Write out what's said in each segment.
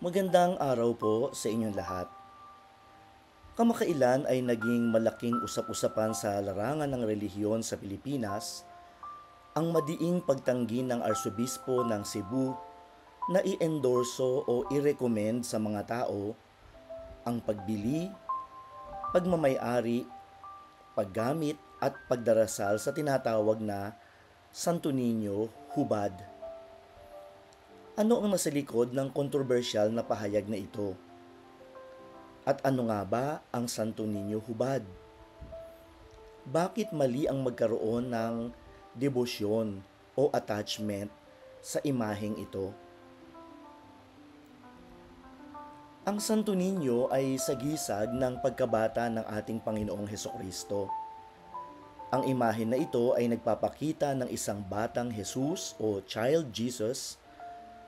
Magandang araw po sa inyong lahat. Kamakailan ay naging malaking usap-usapan sa larangan ng relihiyon sa Pilipinas ang madiing pagtanggi ng Arsobispo ng Cebu na i-endorso o i-recommend sa mga tao ang pagbili, pagmamayari, paggamit at pagdarasal sa tinatawag na Santo Niño Hubad. Ano ang nasa likod ng kontrobersyal na pahayag na ito? At ano nga ba ang Santo Niño Hubad? Bakit mali ang magkaroon ng debosyon o attachment sa imaheng ito? Ang Santo Niño ay sagisag ng pagkabata ng ating Panginoong Hesukristo. Ang imahe na ito ay nagpapakita ng isang batang Jesus o Child Jesus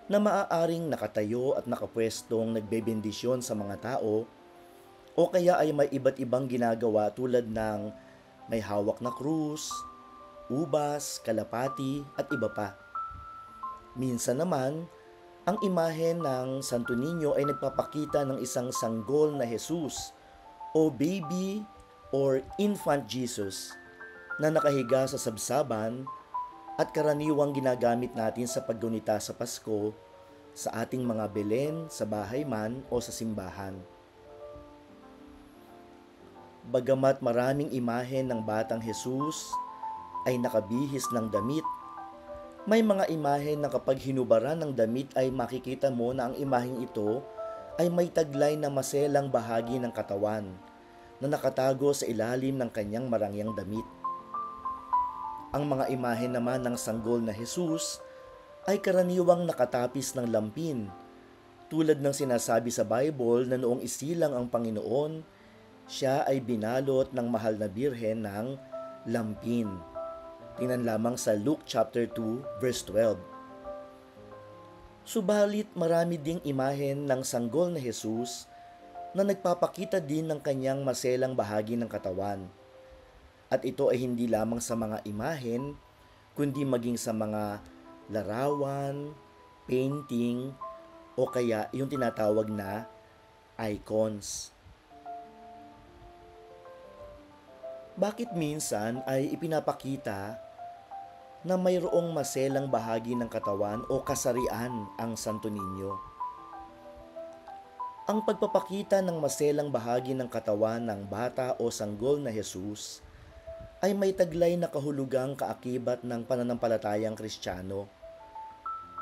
na maaaring nakatayo at nakapwestong nagbebendisyon sa mga tao o kaya ay may iba't ibang ginagawa tulad ng may hawak na krus, ubas, kalapati at iba pa. Minsan naman, ang imahe ng Santo Niño ay nagpapakita ng isang sanggol na Jesus o baby or infant Jesus na nakahiga sa sabsaban at karaniwang ginagamit natin sa paggunita sa Pasko sa ating mga Belen, sa bahay man o sa simbahan. Bagamat maraming imahe ng batang Jesus ay nakabihis ng damit, may mga imahe na kapag hinubaran ng damit ay makikita mo na ang imaheng ito ay may taglay na maselang bahagi ng katawan na nakatago sa ilalim ng kanyang marangyang damit. Ang mga imahe naman ng sanggol na Jesus ay karaniwang nakatapis ng lampin, tulad ng sinasabi sa Bible na noong isilang ang Panginoon, siya ay binalot ng mahal na birhen ng lampin. Tingnan lamang sa Luke chapter 2 verse 12. Subalit marami ding imahen ng sanggol na Jesus na nagpapakita din ng kanyang maselang bahagi ng katawan. At ito ay hindi lamang sa mga imahen, kundi maging sa mga larawan, painting, o kaya yung tinatawag na icons. Bakit minsan ay ipinapakita na mayroong maselang bahagi ng katawan o kasarian ang Santo Niño? Ang pagpapakita ng maselang bahagi ng katawan ng bata o sanggol na Jesus ay may taglay na kahulugang kaakibat ng pananampalatayang Kristiyano.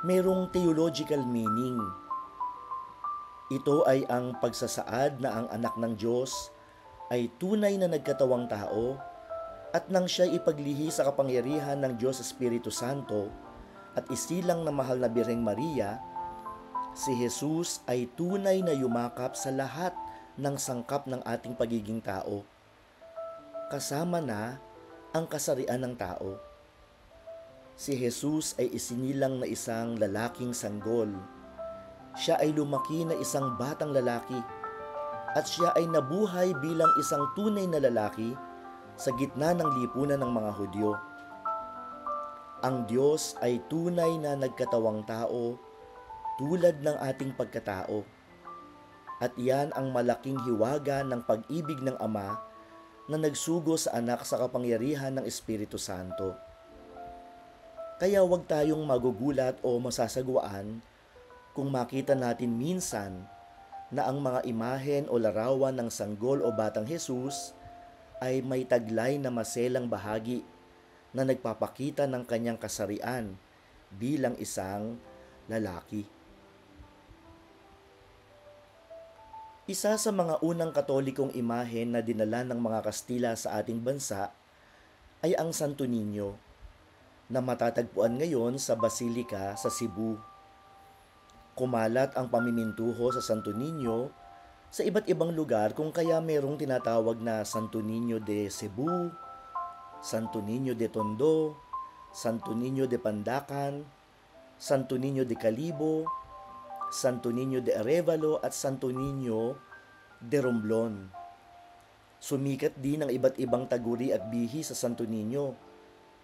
Merong theological meaning. Ito ay ang pagsasaad na ang anak ng Diyos ay tunay na nagkatawang tao at nang siya ipaglihi sa kapangyarihan ng Diyos Espiritu Santo at isilang na mahal na Birheng Maria, si Jesus ay tunay na yumakap sa lahat ng sangkap ng ating pagiging tao. Kasama na ang kasarian ng tao. Si Jesus ay isinilang na isang lalaking sanggol. Siya ay lumaki na isang batang lalaki at siya ay nabuhay bilang isang tunay na lalaki sa gitna ng lipunan ng mga Hudyo. Ang Diyos ay tunay na nagkatawang tao tulad ng ating pagkatao. At iyan ang malaking hiwaga ng pag-ibig ng Ama na nagsugo sa anak sa kapangyarihan ng Espiritu Santo. Kaya huwag tayong magugulat o masasagwaan kung makita natin minsan na ang mga imahen o larawan ng sanggol o batang Jesus ay may taglay na maselang bahagi na nagpapakita ng kanyang kasarian bilang isang lalaki. Isa sa mga unang katolikong imahen na dinala ng mga Kastila sa ating bansa ay ang Santo Niño na matatagpuan ngayon sa Basilika sa Cebu. Kumalat ang pamimintuho sa Santo Niño sa iba't ibang lugar kung kaya merong tinatawag na Santo Niño de Cebu, Santo Niño de Tondo, Santo Niño de Pandacan, Santo Niño de Calibo, Santo Niño de Arevalo at Santo Niño de Romblon. Sumikat din ang iba't ibang taguri at bihi sa Santo Niño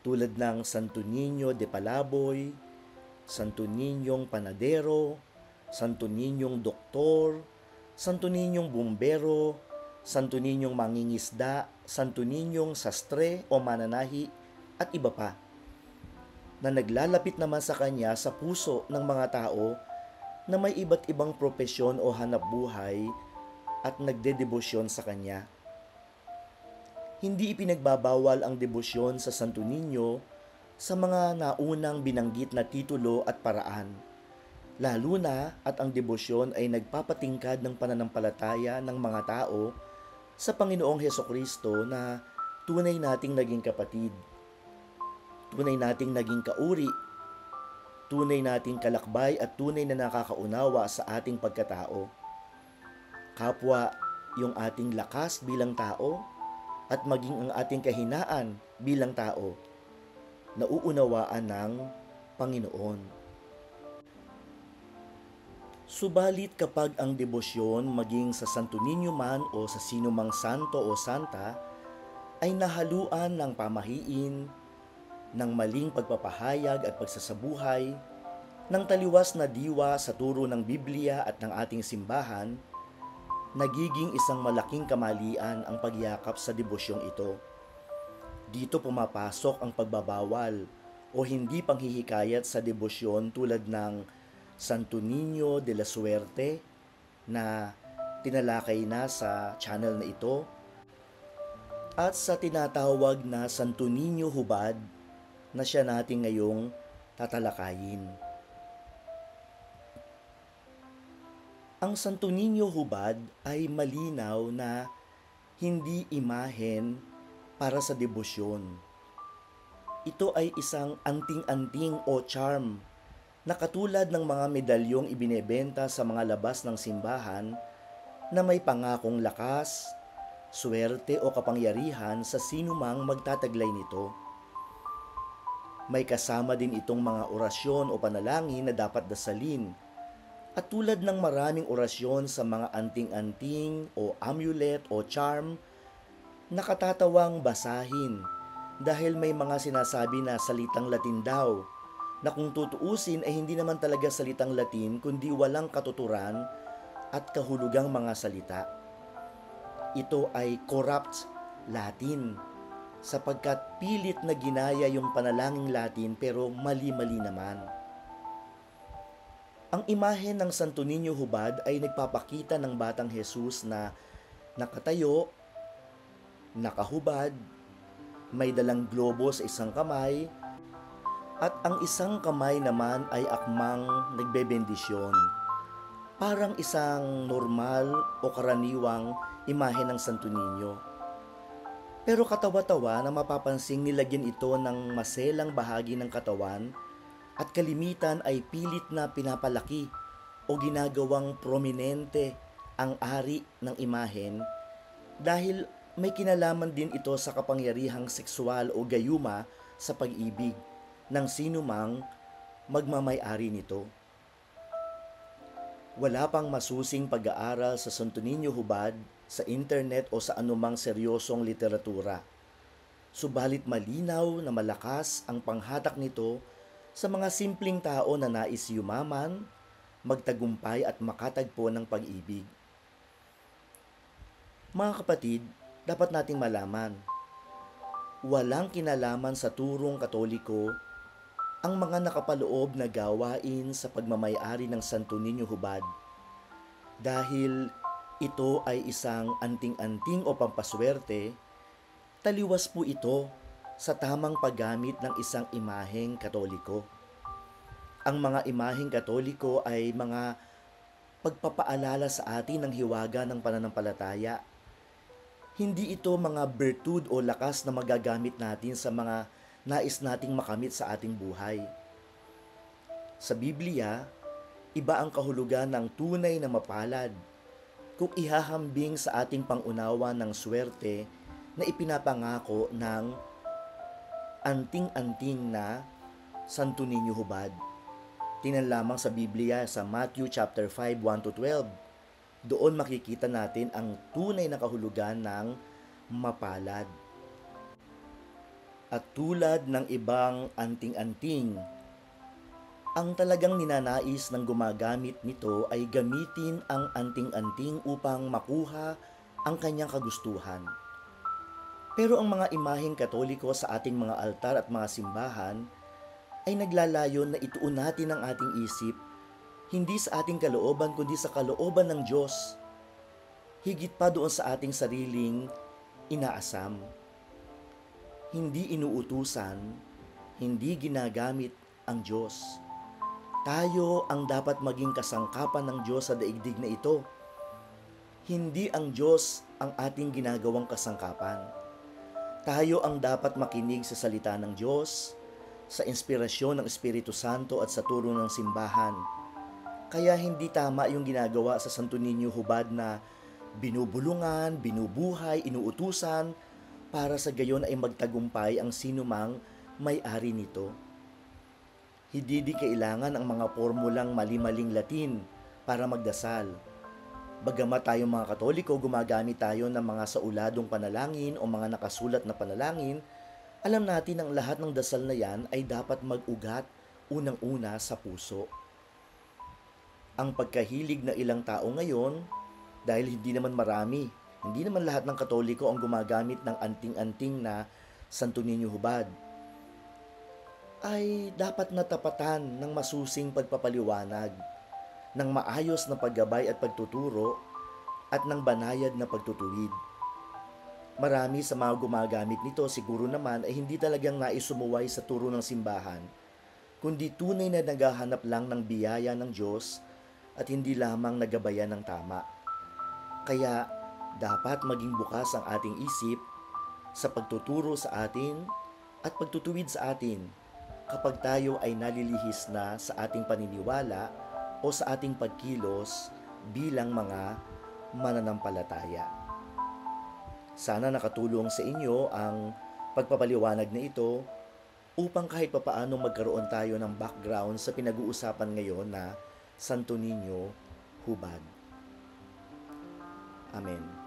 tulad ng Santo Niño de Palaboy, Santo Niñong Panadero, Santo Ninyong Doktor, Santo Ninyong Bumbero, Santo Ninyong Mangingisda, Santo Ninyong Sastre o Mananahi, at iba pa, na naglalapit naman sa Kanya sa puso ng mga tao na may iba't ibang propesyon o hanapbuhay at nagdedebosyon sa Kanya. Hindi ipinagbabawal ang debosyon sa Santo Niño sa mga naunang binanggit na titulo at paraan, lalo na at ang debosyon ay nagpapatingkad ng pananampalataya ng mga tao sa Panginoong Hesukristo na tunay nating naging kapatid, tunay nating naging kauri, tunay nating kalakbay at tunay na nakakaunawa sa ating pagkatao. Kapwa yung ating lakas bilang tao at maging ang ating kahinaan bilang tao, nauunawaan ng Panginoon. Subalit kapag ang debosyon maging sa Santo Niño man o sa sinumang santo o santa ay nahaluan ng pamahiin, ng maling pagpapahayag at pagsasabuhay, ng taliwas na diwa sa turo ng Biblia at ng ating simbahan, nagiging isang malaking kamalian ang pagyakap sa debosyong ito. Dito pumapasok ang pagbabawal o hindi panghihikayat sa debosyon tulad ng Santo Niño de la Suerte na tinalakay na sa channel na ito at sa tinatawag na Santo Niño Hubad na siya natin ngayong tatalakayin. Ang Santo Niño Hubad ay malinaw na hindi imahen para sa debosyon. Ito ay isang anting-anting o charm na katulad ng mga medalyong ibinebenta sa mga labas ng simbahan na may pangakong lakas, swerte o kapangyarihan sa sinumang magtataglay nito. May kasama din itong mga orasyon o panalangin na dapat dasalin. At tulad ng maraming orasyon sa mga anting-anting o amulet o charm, nakatatawang basahin dahil may mga sinasabi na salitang Latin daw, na kung tutuusin ay hindi naman talaga salitang Latin kundi walang katuturan at kahulugang mga salita. Ito ay corrupt Latin sapagkat pilit na ginaya yung panalangin Latin pero mali-mali naman. Ang imahe ng Santo Niño Hubad ay nagpapakita ng batang Jesus na nakatayo, nakahubad, may dalang globo sa isang kamay, at ang isang kamay naman ay akmang nagbebendisyon. Parang isang normal o karaniwang imahe ng Santo Niño. Pero katawa-tawa na mapapansing nilagyan ito ng maselang bahagi ng katawan at kalimitan ay pilit na pinapalaki o ginagawang prominente ang ari ng imahen dahil may kinalaman din ito sa kapangyarihang sexual o gayuma sa pag-ibig ng sinumang magmamay-ari nito. Wala pang masusing pag-aaral sa Santo Niño Hubad sa internet o sa anumang seryosong literatura. Subalit malinaw na malakas ang panghatak nito sa mga simpleng tao na nais yumaman, magtagumpay at makatagpo ng pag-ibig. Mga kapatid, dapat nating malaman, walang kinalaman sa turong Katoliko ang mga nakapaloob na gawain sa pagmamay-ari ng Santo Niño Hubad dahil ito ay isang anting-anting o pampaswerte. Taliwas po ito sa tamang paggamit ng isang imaheng Katoliko. Ang mga imaheng Katoliko ay mga pagpapaalala sa atin ng hiwaga ng pananampalataya. Hindi ito mga bertud o lakas na magagamit natin sa mga nais nating makamit sa ating buhay. Sa Biblia, iba ang kahulugan ng tunay na mapalad kung ihahambing sa ating pangunawa ng swerte na ipinapangako ng anting-anting na Santo Niño Hubad. Tingnan lamang sa Biblia sa Matthew chapter 5, 1-12. Doon makikita natin ang tunay na kahulugan ng mapalad. At tulad ng ibang anting-anting, Ang talagang ninanais ng gumagamit nito ay gamitin ang anting-anting upang makuha ang kanyang kagustuhan. Pero ang mga imaheng Katoliko sa ating mga altar at mga simbahan ay naglalayon na ituon natin ang ating isip hindi sa ating kalooban kundi sa kalooban ng Diyos. Higit pa doon sa ating sariling inaasam. Hindi inuutusan, hindi ginagamit ang Diyos. Tayo ang dapat maging kasangkapan ng Diyos sa daigdig na ito. Hindi ang Diyos ang ating ginagawang kasangkapan. Tayo ang dapat makinig sa salita ng Diyos, sa inspirasyon ng Espiritu Santo at sa turo ng simbahan. Kaya hindi tama yung ginagawa sa Santo Niño Hubad na binubulungan, binubuhay, inuutusan para sa gayon ay magtagumpay ang sinumang may-ari nito. Hindi kailangan ang mga formulang mali-maling Latin para magdasal. Bagamat tayong mga Katoliko gumagamit tayo ng mga sauladong panalangin o mga nakasulat na panalangin, alam natin ang lahat ng dasal na yan ay dapat mag-ugat unang-una sa puso. Ang pagkahilig na ilang tao ngayon, dahil hindi naman marami, hindi naman lahat ng Katoliko ang gumagamit ng anting-anting na Santo Niño Hubad, ay dapat natapatan ng masusing pagpapaliwanag, ng maayos na paggabay at pagtuturo, at ng banayad na pagtutuwid. Marami sa mga gumagamit nito siguro naman ay hindi talagang naisumuway sa turo ng simbahan, kundi tunay na naghahanap lang ng biyaya ng Diyos at hindi lamang nagabayan ng tama. Kaya dapat maging bukas ang ating isip sa pagtuturo sa atin at pagtutuwid sa atin kapag tayo ay nalilihis na sa ating paniniwala o sa ating pagkilos bilang mga mananampalataya. Sana nakatulong sa inyo ang pagpapaliwanag na ito upang kahit papaano magkaroon tayo ng background sa pinag-uusapan ngayon na Santo Niño Hubad. Amen.